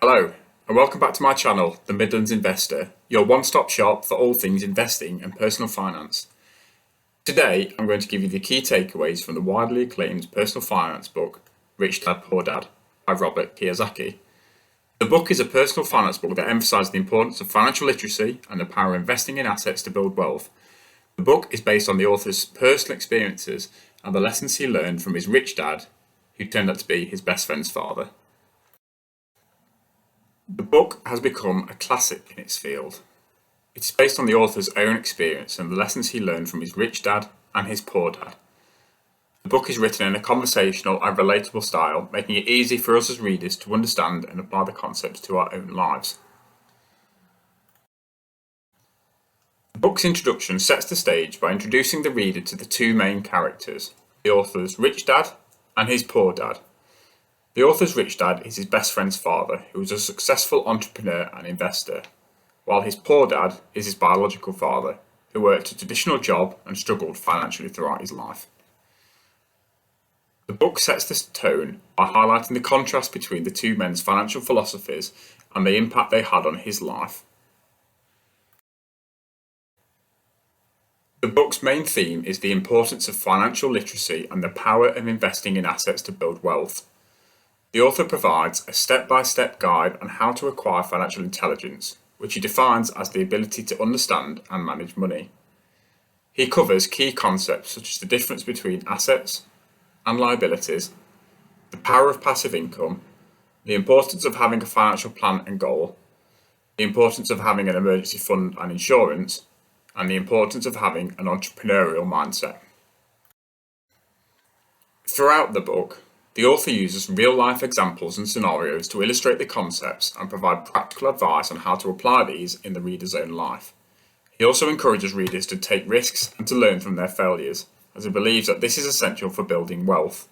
Hello, and welcome back to my channel, The Midlands Investor, your one-stop shop for all things investing and personal finance. Today, I'm going to give you the key takeaways from the widely acclaimed personal finance book, Rich Dad, Poor Dad, by Robert Kiyosaki. The book is a personal finance book that emphasizes the importance of financial literacy and the power of investing in assets to build wealth. The book is based on the author's personal experiences and the lessons he learned from his rich dad, who turned out to be his best friend's father. The book has become a classic in its field. It is based on the author's own experience and the lessons he learned from his rich dad and his poor dad. The book is written in a conversational and relatable style, making it easy for us as readers to understand and apply the concepts to our own lives. The book's introduction sets the stage by introducing the reader to the two main characters, the author's rich dad and his poor dad. The author's rich dad is his best friend's father, who is a successful entrepreneur and investor, while his poor dad is his biological father, who worked a traditional job and struggled financially throughout his life. The book sets the tone by highlighting the contrast between the two men's financial philosophies and the impact they had on his life. The book's main theme is the importance of financial literacy and the power of investing in assets to build wealth. The author provides a step-by-step guide on how to acquire financial intelligence, which he defines as the ability to understand and manage money. He covers key concepts such as the difference between assets and liabilities, the power of passive income, the importance of having a financial plan and goal, the importance of having an emergency fund and insurance, and the importance of having an entrepreneurial mindset. Throughout the book, the author uses real-life examples and scenarios to illustrate the concepts and provide practical advice on how to apply these in the reader's own life. He also encourages readers to take risks and to learn from their failures, as he believes that this is essential for building wealth.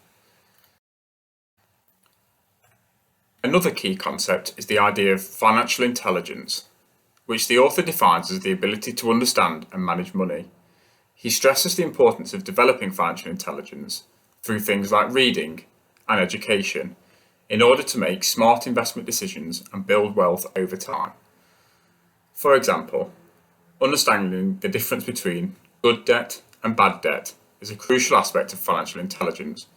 Another key concept is the idea of financial intelligence, which the author defines as the ability to understand and manage money. He stresses the importance of developing financial intelligence through things like reading and education in order to make smart investment decisions and build wealth over time. For example, understanding the difference between good debt and bad debt is a crucial aspect of financial intelligence.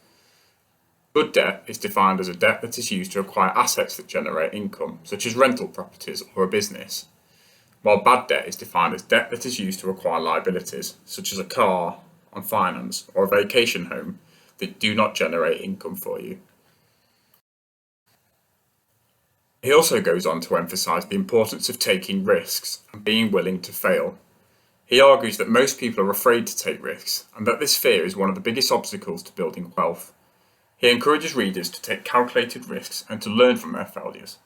Good debt is defined as a debt that is used to acquire assets that generate income, such as rental properties or a business, while bad debt is defined as debt that is used to acquire liabilities, such as a car on finance or a vacation home, that do not generate income for you. He also goes on to emphasize the importance of taking risks and being willing to fail. He argues that most people are afraid to take risks and that this fear is one of the biggest obstacles to building wealth. He encourages readers to take calculated risks and to learn from their failures.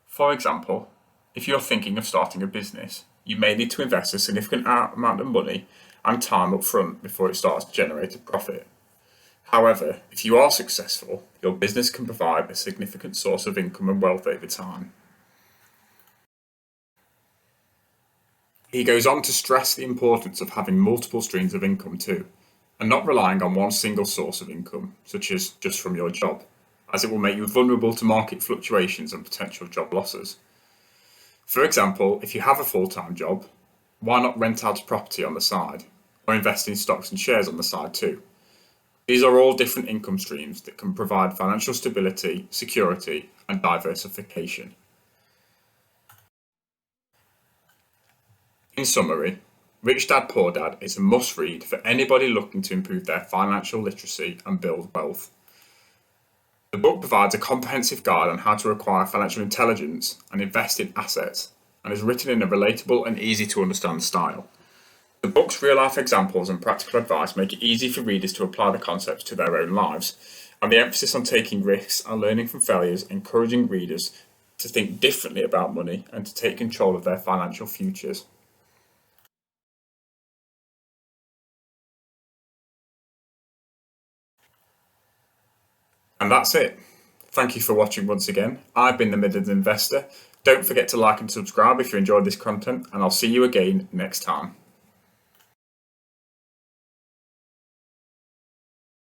For example, if you're thinking of starting a business, you may need to invest a significant amount of money and time up front before it starts to generate a profit. However, if you are successful, your business can provide a significant source of income and wealth over time. He goes on to stress the importance of having multiple streams of income too, and not relying on one single source of income, such as just from your job, as it will make you vulnerable to market fluctuations and potential job losses. For example, if you have a full-time job, why not rent out a property on the side, or invest in stocks and shares on the side too? These are all different income streams that can provide financial stability, security, and diversification. In summary, Rich Dad, Poor Dad is a must-read for anybody looking to improve their financial literacy and build wealth. The book provides a comprehensive guide on how to acquire financial intelligence and invest in assets, and is written in a relatable and easy-to-understand style. The book's real-life examples and practical advice make it easy for readers to apply the concepts to their own lives, and the emphasis on taking risks and learning from failures encouraging readers to think differently about money and to take control of their financial futures. And that's it. Thank you for watching once again. I've been the Midlands Investor. Don't forget to like and subscribe if you enjoyed this content, and I'll see you again next time.